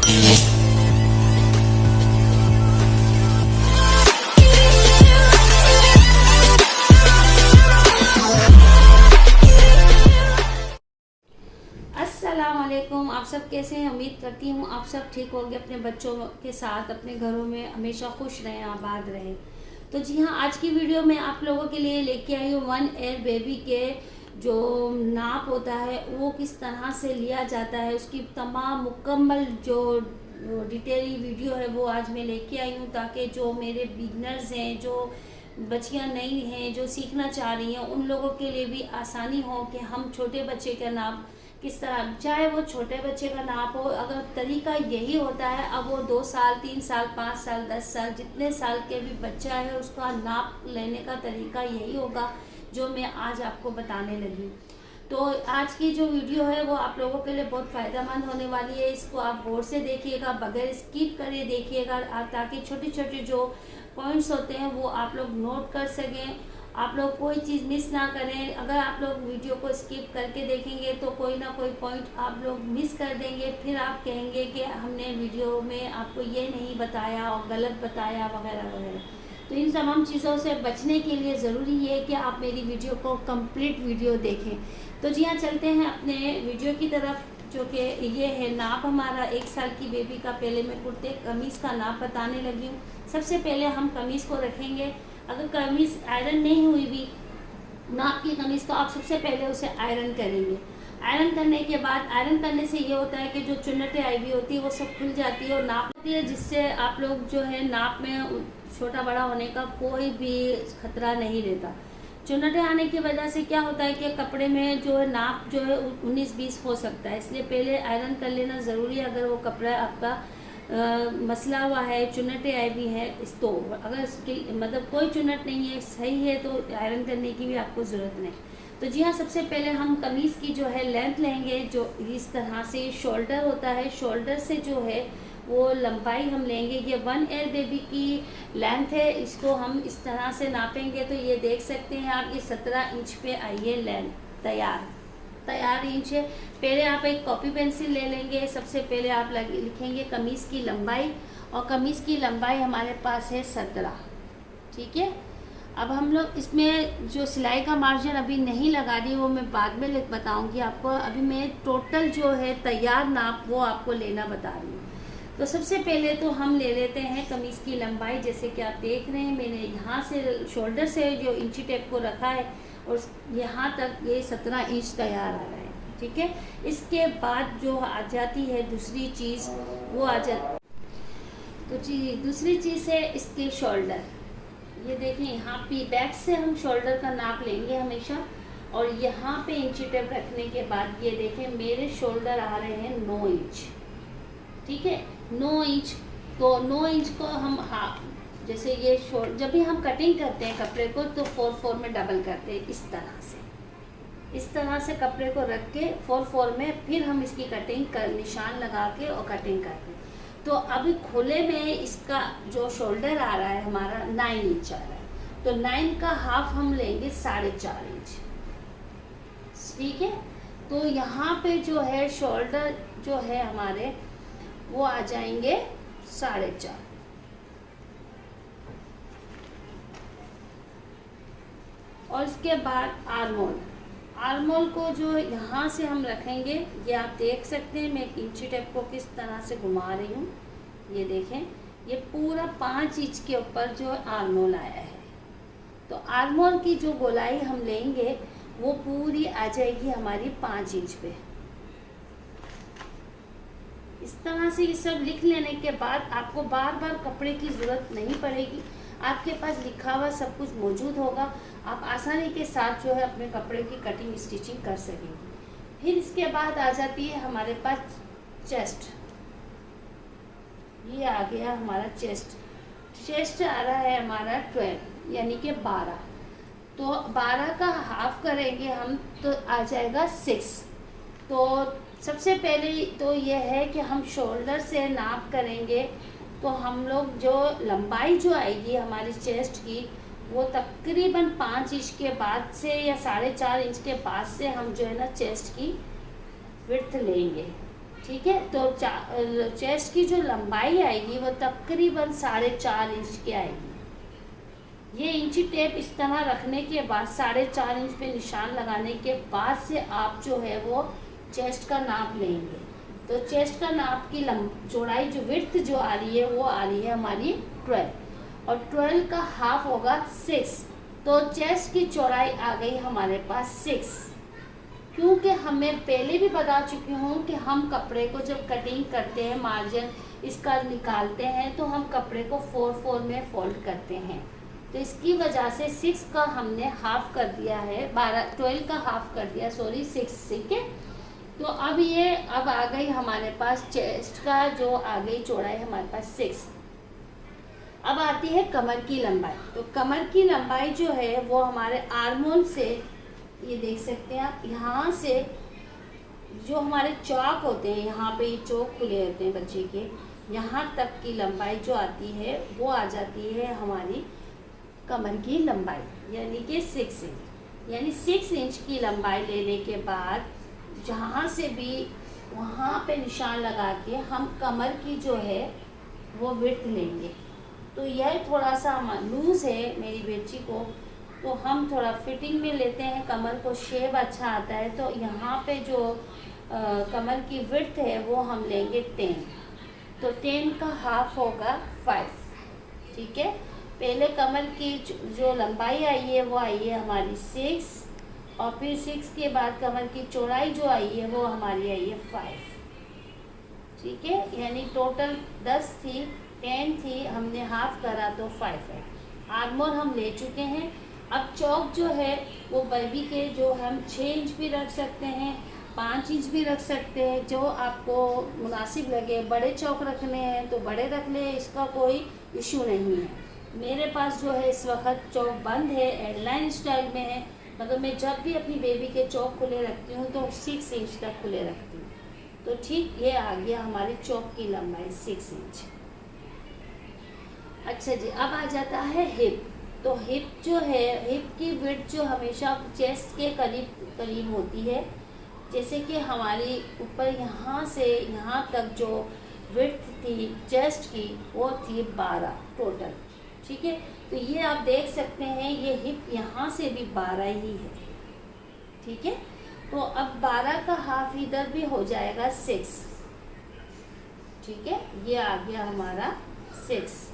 अस्सलामुअलैकुम, आप सब कैसे हैं। उम्मीद करती हूँ आप सब ठीक होंगे, अपने बच्चों के साथ अपने घरों में हमेशा खुश रहें, आबाद रहें। तो जी हाँ, आज की वीडियो में आप लोगों के लिए लेके आई हूँ 1 ईयर बेबी के जो नाप होता है वो किस तरह से लिया जाता है, उसकी तमाम मुकम्मल जो डिटेल वीडियो है वो आज मैं लेके आई हूँ, ताकि जो मेरे बिगनर्स हैं, जो बच्चियाँ नई हैं, जो सीखना चाह रही हैं, उन लोगों के लिए भी आसानी हो कि हम छोटे बच्चे का नाप किस तरह, चाहे वो छोटे बच्चे का नाप हो, अगर तरीका यही होता है, अब वो 2 साल 3 साल 5 साल 10 साल जितने साल के भी बच्चा है उसका नाप लेने का तरीका यही होगा जो मैं आज आपको बताने लगी। तो आज की जो वीडियो है वो आप लोगों के लिए बहुत फ़ायदेमंद होने वाली है। इसको आप गौर से देखिएगा, बगैर स्किप करे देखिएगा, ताकि छोटे छोटे जो पॉइंट्स होते हैं वो आप लोग नोट कर सकें, आप लोग कोई चीज़ मिस ना करें। अगर आप लोग वीडियो को स्किप करके देखेंगे तो कोई ना कोई पॉइंट आप लोग मिस कर देंगे, फिर आप कहेंगे कि हमने वीडियो में आपको ये नहीं बताया और गलत बताया वगैरह वगैरह। तो इन तमाम चीज़ों से बचने के लिए ज़रूरी है कि आप मेरी वीडियो को कंप्लीट वीडियो देखें। तो जी हाँ, चलते हैं अपने वीडियो की तरफ, जो कि ये है नाप हमारा 1 साल की बेबी का। पहले मैं कुर्ते कमीज़ का नाप बताने लगी हूँ। सबसे पहले हम कमीज़ को रखेंगे। अगर कमीज़ आयरन नहीं हुई भी नाप की कमीज़, तो आप सबसे पहले उसे आयरन करेंगे। आयरन करने के बाद, आयरन करने से ये होता है कि जो चुन्नटें आई हुई होती है वो सब खुल जाती है और नाप होती है, जिससे आप लोग जो है नाप में छोटा बड़ा होने का कोई भी खतरा नहीं रहता। चुन्नटें आने की वजह से क्या होता है कि कपड़े में जो है नाप जो है 19-20 हो सकता है, इसलिए पहले आयरन कर लेना ज़रूरी है। अगर वो कपड़ा आपका मसला हुआ है, चुन्नटें आई भी है, तो अगर इसकी मतलब कोई चुन्नट नहीं है, सही है, तो आयरन करने की भी आपको ज़रूरत नहीं। तो जी हाँ, सबसे पहले हम कमीज़ की जो है लेंथ लेंगे, जो इस तरह से शोल्डर होता है, शोल्डर से जो है वो लंबाई हम लेंगे। ये 1 ईयर बेबी की लेंथ है, इसको हम इस तरह से नापेंगे। तो ये देख सकते हैं आप, ये 17 इंच पे आई है लेंथ, तैयार इंच है। पहले आप एक कॉपी पेंसिल ले लेंगे, सबसे पहले आप लिखेंगे कमीज़ की लंबाई, और कमीज़ की लंबाई हमारे पास है 17, ठीक है। अब हम लोग इसमें जो सिलाई का मार्जिन अभी नहीं लगा रही, वो मैं बाद में बताऊंगी आपको। अभी मैं टोटल जो है तैयार नाप वो आपको लेना बता रही हूँ। तो सबसे पहले तो हम ले लेते हैं कमीज़ की लंबाई। जैसे कि आप देख रहे हैं, मैंने यहाँ से शोल्डर से जो इंची टेप को रखा है और यहाँ तक ये 17 इंच तैयार आ रहा है, ठीक है। इसके बाद जो आ जाती है दूसरी चीज़, वो आ जाती, तो जी दूसरी चीज़ है इसके शोल्डर। ये देखें, यहाँ पे बैक से हम शोल्डर का नाप लेंगे हमेशा, और यहाँ पे इंची टेप रखने के बाद ये देखें मेरे शोल्डर आ रहे हैं 9 इंच, ठीक है, 9 इंच। तो 9 इंच को हम जैसे ये जब भी हम कटिंग करते हैं कपड़े को, तो 4-4 में डबल करते हैं, इस तरह से कपड़े को रख के 4-4 में फिर हम इसकी कटिंग कर निशान लगा के और कटिंग करते हैं। तो अभी खुले में इसका जो शोल्डर आ रहा है हमारा 9 इंच आ रहा है, तो 9 का हाफ हम लेंगे 4.5 इंच, ठीक है। तो यहाँ पे जो है शोल्डर जो है हमारे वो आ जाएंगे 4.5। और इसके बाद आर्मोल को जो यहाँ से हम रखेंगे, ये आप देख सकते हैं, मैं एक इंची टेप को किस तरह से घुमा रही हूँ। ये देखें, ये पूरा 5 इंच के ऊपर जो आर्मोल आया है। तो आर्मोल की जो गोलाई हम लेंगे वो पूरी आ जाएगी हमारी 5 इंच पे। इस तरह से ये सब लिख लेने के बाद आपको बार बार कपड़े की ज़रूरत नहीं पड़ेगी, आपके पास लिखा हुआ सब कुछ मौजूद होगा, आप आसानी के साथ जो है अपने कपड़े की कटिंग स्टिचिंग कर सकेंगे। फिर इसके बाद आ जाती है हमारे पास चेस्ट। ये आ गया हमारा चेस्ट आ रहा है हमारा 12 यानी कि 12। तो 12 का हाफ करेंगे हम, तो आ जाएगा 6। तो सबसे पहले तो ये है कि हम शोल्डर से नाप करेंगे, तो हम लोग जो लंबाई जो आएगी हमारी चेस्ट की, वो तकरीबन 5 इंच के बाद से या 4.5 इंच के बाद से हम जो है ना चेस्ट की विड्थ लेंगे, ठीक है। तो चेस्ट की जो लंबाई आएगी वो तकरीबन 4.5 इंच की आएगी। ये इंची टेप इस तरह रखने के बाद 4.5 इंच पे निशान लगाने के बाद से आप जो है वो चेस्ट का नाप लेंगे। तो चेस्ट का नाप की चौड़ाई जो विड्थ जो आ रही है वो आ रही है हमारी 12 और 12 का हाफ होगा 6। तो चेस्ट की चौड़ाई आ गई हमारे पास 6। क्योंकि हमें पहले भी बता चुकी हूँ कि हम कपड़े को जब कटिंग करते हैं, मार्जिन इसका निकालते हैं, तो हम कपड़े को 4 में फोल्ड करते हैं। तो इसकी वजह से 6 का हमने हाफ कर दिया है, 12 का हाफ कर दिया, 6। ठीक है। तो अब आ गई हमारे पास चेस्ट का जो आ गई चौड़ाई हमारे पास 6। अब आती है कमर की लंबाई। तो कमर की लंबाई जो है वो हमारे आर्मोल से, ये देख सकते हैं आप, यहाँ से जो हमारे चौक होते हैं, यहाँ पे ये चौक खुले होते हैं बच्चे के, यहाँ तक की लंबाई जो आती है वो आ जाती है हमारी कमर की लंबाई, यानी कि 6 इंच। यानी 6 इंच की लंबाई लेने के बाद जहाँ से भी वहाँ पे निशान लगा के हम कमर की जो है वो विड्थ लेंगे। तो यह थोड़ा सा लूज़ है मेरी बेटी को, तो हम थोड़ा फिटिंग में लेते हैं, कमर को शेप अच्छा आता है। तो यहाँ पे जो कमर की विड्थ है वो हम लेंगे 10। तो 10 का हाफ होगा 5। ठीक है। पहले कमर की जो लंबाई आई है वो आई है हमारी 6 और फिर 6 के बाद कमर की चौड़ाई जो आई है वो हमारी आई है 5। ठीक है। यानी टोटल 10 थी, 10 थी, हमने हाफ करा तो 5 है। आर्मोल हम ले चुके हैं। अब चौक जो है वो बेबी के जो हम 6 इंच भी रख सकते हैं, 5 इंच भी रख सकते हैं, जो आपको मुनासिब लगे। बड़े चौक रखने हैं तो बड़े रख लें, इसका कोई इशू नहीं है। मेरे पास जो है इस वक्त चौक बंद है, एयरलाइन स्टाइल में है, मगर मैं जब भी अपनी बेबी के चौक खुले रखती हूँ तो 6 इंच तक खुले रखती हूँ। तो ठीक ये आ गया हमारी चौक की लंबाई 6 इंच। अच्छा जी, अब आ जाता है हिप। तो हिप जो है, हिप की विड्थ जो हमेशा चेस्ट के करीब होती है। जैसे कि हमारी ऊपर यहाँ से यहाँ तक जो विड्थ थी चेस्ट की वो थी 12 टोटल। ठीक है। तो ये आप देख सकते हैं ये हिप यहाँ से भी 12 ही है। ठीक है। तो अब 12 का हाफ इधर भी हो जाएगा 6। ठीक है। ये आ गया हमारा 6।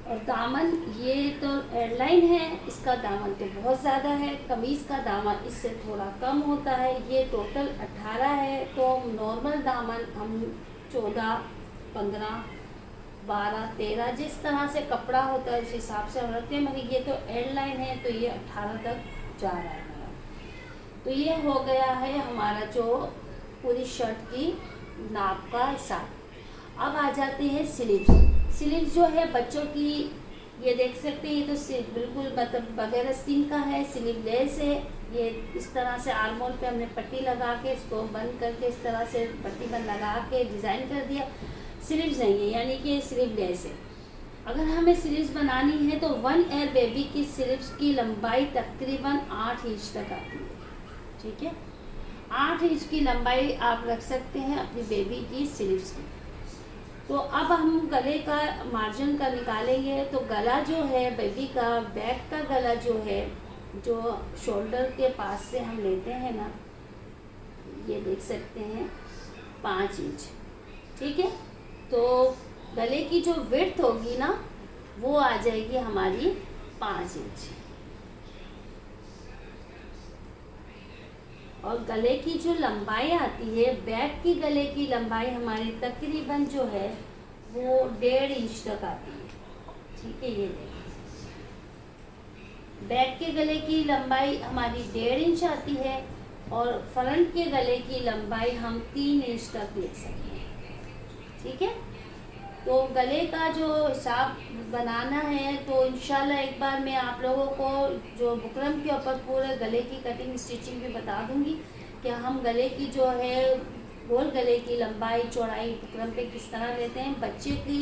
और दामन, ये तो एयरलाइन है, इसका दामन तो बहुत ज़्यादा है, कमीज़ का दामन इससे थोड़ा कम होता है। ये टोटल 18 है, तो नॉर्मल दामन हम 14, 15, 12, 13 जिस तरह से कपड़ा होता है उस हिसाब से हम रखते हैं, मगर ये तो एयरलाइन है तो ये 18 तक जा रहा है हमारा। तो ये हो गया है हमारा जो पूरी शर्ट की नाप का हिसाब। अब आ जाते हैं स्लीव्स। स्लीव्स जो है बच्चों की, ये देख सकते हैं, ये तो बिल्कुल मतलब बगैर आस्तीन का है, स्लीवलेस है। ये इस तरह से आर्मोल पे हमने पट्टी लगा के इसको बंद करके इस तरह से पट्टी बंद लगा के डिज़ाइन कर दिया। स्लीव्स नहीं है, यानी कि स्लीवलेस है। अगर हमें स्लीव्स बनानी है तो 1 ईयर बेबी की स्लीव्स की लंबाई तकरीबन 8 इंच तक आती है। ठीक है। 8 इंच की लंबाई आप रख सकते हैं अपनी बेबी की स्लीव्स की। तो अब हम गले का मार्जिन का निकालेंगे। तो गला जो है बेबी का, बैक का गला जो है, जो शोल्डर के पास से हम लेते हैं ना, ये देख सकते हैं 5 इंच। ठीक है। तो गले की जो विड्थ होगी ना वो आ जाएगी हमारी 5 इंच। और गले की जो लंबाई आती है, बैक की गले की लंबाई हमारी तकरीबन जो है वो 1.5 इंच तक आती है। ठीक है। ये देखिए, बैक के गले की लंबाई हमारी 1.5 इंच आती है और फ्रंट के गले की लंबाई हम 3 इंच तक ले सकते हैं। ठीक है। तो गले का जो हिसाब बनाना है तो इंशाल्लाह एक बार मैं आप लोगों को जो बुकरम के ऊपर पूरे गले की कटिंग स्टिचिंग भी बता दूंगी कि हम गले की जो है गोल गले की लंबाई चौड़ाई बुकरम पे किस तरह लेते हैं। बच्चे की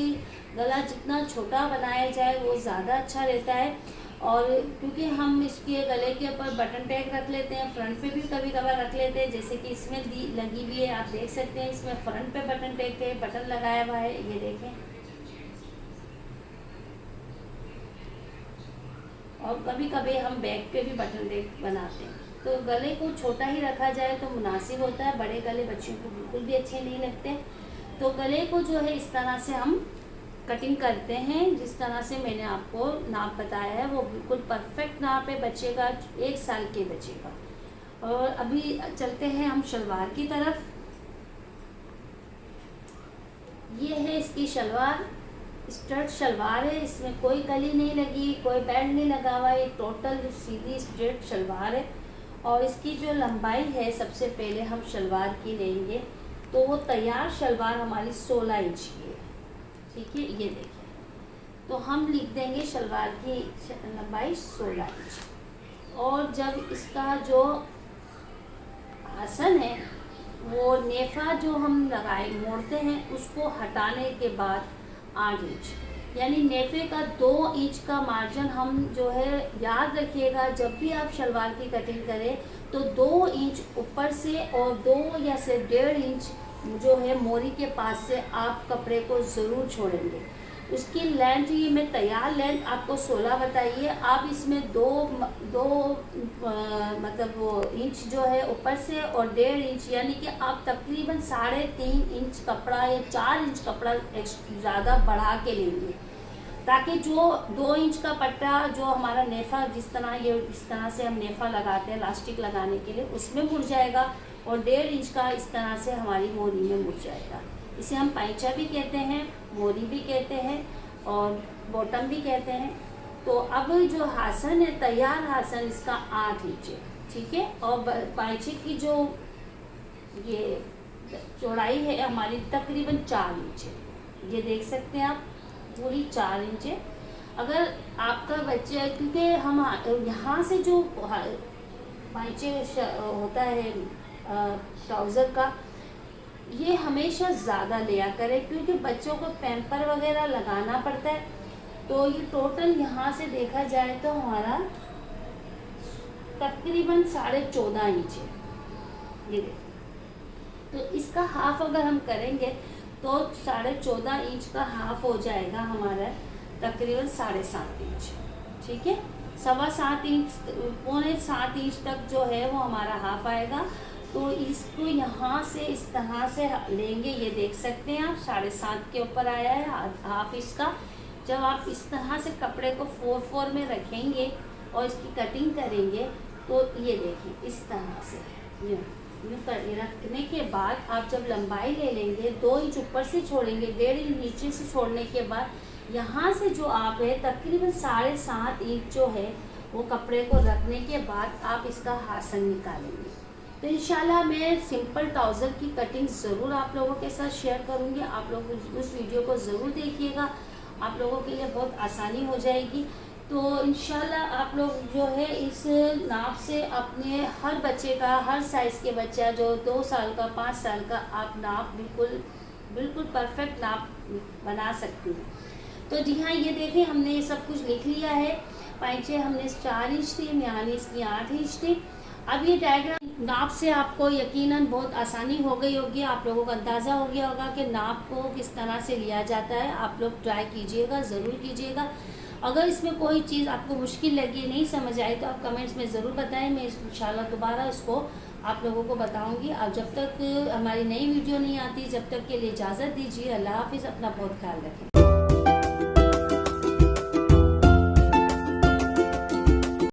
गला जितना छोटा बनाया जाए वो ज़्यादा अच्छा रहता है। और क्योंकि हम इसके गले के ऊपर बटन टैग रख लेते हैं, फ्रंट पे भी कभी कभार रख लेते हैं, जैसे कि इसमें लगी हुई है, आप देख सकते हैं इसमें फ्रंट पे बटन टैग पे बटन लगाया हुआ है, ये देखें। और कभी कभी हम बैक पे भी बटन टैग बनाते हैं। तो गले को छोटा ही रखा जाए तो मुनासिब होता है, बड़े गले बच्चों को बिल्कुल भी अच्छे नहीं लगते। तो गले को जो है इस तरह से हम कटिंग करते हैं, जिस तरह से मैंने आपको नाप बताया है वो बिल्कुल परफेक्ट नाप है बच्चे का, 1 साल के बच्चे का। और अभी चलते हैं हम शलवार की तरफ। ये है इसकी शलवार, स्ट्रेट शलवार है, इसमें कोई कली नहीं लगी, कोई बेल्ट नहीं लगा हुआ, ये टोटल सीधी स्ट्रेट शलवार है। और इसकी जो लंबाई है, सबसे पहले हम शलवार की लेंगे, तो वो तैयार शलवार हमारी 16 इंच की है, ठीक है। ये देखिए, तो हम लिख देंगे शलवार की लंबाई 16 इंच। और जब इसका जो आसन है, वो नेफा जो हम मोड़ते हैं, उसको हटाने के बाद 8 इंच, यानी नेफे का 2 इंच का मार्जिन हम जो है याद रखिएगा, जब भी आप शलवार की कटिंग करें तो 2 इंच ऊपर से और 2 या से 1.5 इंच जो है मोरी के पास से आप कपड़े को ज़रूर छोड़ेंगे। उसकी लेंथ, ये मैं तैयार लेंथ आपको 16 बताइए, आप इसमें दो मतलब वो इंच जो है ऊपर से और 1.5 इंच, यानी कि आप तकरीबन 3.5 इंच कपड़ा या 4 इंच कपड़ा ज़्यादा बढ़ा के लेंगे, ताकि जो 2 इंच का पट्टा जो हमारा नेफा, जिस तरह ये इस तरह से हम नेफा लगाते हैं इलास्टिक लगाने के लिए, उसमें मुड़ जाएगा, और 1.5 इंच का इस तरह से हमारी मोरी में मुड़ जाएगा। इसे हम पैंचा भी कहते हैं, मोरी भी कहते हैं और बॉटम भी कहते हैं। तो अब जो आसन है, तैयार आसन, इसका 8 इंच है, ठीक है। और पैंचे की जो ये चौड़ाई है हमारी तकरीबन 4 इंच है, ये देख सकते हैं आप, पूरी 4 इंच है। अगर आपका बच्चा, क्योंकि हम यहाँ से जो पैंचे होता है ट्राउज़र का, ये हमेशा ज़्यादा लिया करें, क्योंकि बच्चों को पैम्पर वगैरह लगाना पड़ता है। तो ये टोटल यहाँ से देखा जाए तो हमारा तकरीबन 14.5 इंच है, ये देखिए। तो इसका हाफ अगर हम करेंगे तो 14.5 इंच का हाफ हो जाएगा हमारा तकरीबन 7.5 इंच, ठीक है। 7.25 इंच, 6.25 इंच तक जो है वो हमारा हाफ आएगा। तो इसको यहाँ से इस तरह से लेंगे, ये देख सकते हैं आप, 7.5 के ऊपर आया है हाफ इसका। जब आप इस तरह से कपड़े को 4-4 में रखेंगे और इसकी कटिंग करेंगे, तो ये देखिए इस तरह से रखने के बाद आप जब लंबाई ले लेंगे, 2 इंच ऊपर से छोड़ेंगे, 1.5 इंच नीचे से छोड़ने के बाद यहाँ से जो आप है तकरीबन 7.5 इंच जो है वो कपड़े को रखने के बाद आप इसका आसन निकालेंगे। तो इंशाल्लाह मैं सिंपल ट्राउज़र की कटिंग ज़रूर आप लोगों के साथ शेयर करूँगी। आप लोग उस वीडियो को ज़रूर देखिएगा, आप लोगों के लिए बहुत आसानी हो जाएगी। तो इंशाल्लाह आप लोग जो है इस नाप से अपने हर बच्चे का, हर साइज़ के बच्चा जो 2 साल का, 5 साल का, आप नाप बिल्कुल परफेक्ट नाप बना सकती हैं। तो जी हाँ, ये देखें हमने ये सब कुछ लिख लिया है। पैंचे हमने 4 इंच थी, यानी इसकी 8 इंच थी। अब ये डायग्राम नाप से आपको यकीनन बहुत आसानी हो गई होगी, आप लोगों को अंदाज़ा हो गया होगा कि नाप को किस तरह से लिया जाता है। आप लोग ट्राई कीजिएगा, ज़रूर कीजिएगा। अगर इसमें कोई चीज़ आपको मुश्किल लगी, नहीं समझ आई, तो आप कमेंट्स में ज़रूर बताएं, मैं इंशाल्लाह दोबारा इसको आप लोगों को बताऊंगी। अब जब तक हमारी नई वीडियो नहीं आती, जब तक के लिए इजाज़त दीजिए। अल्लाह हाफिज़, अपना बहुत ख्याल रखें।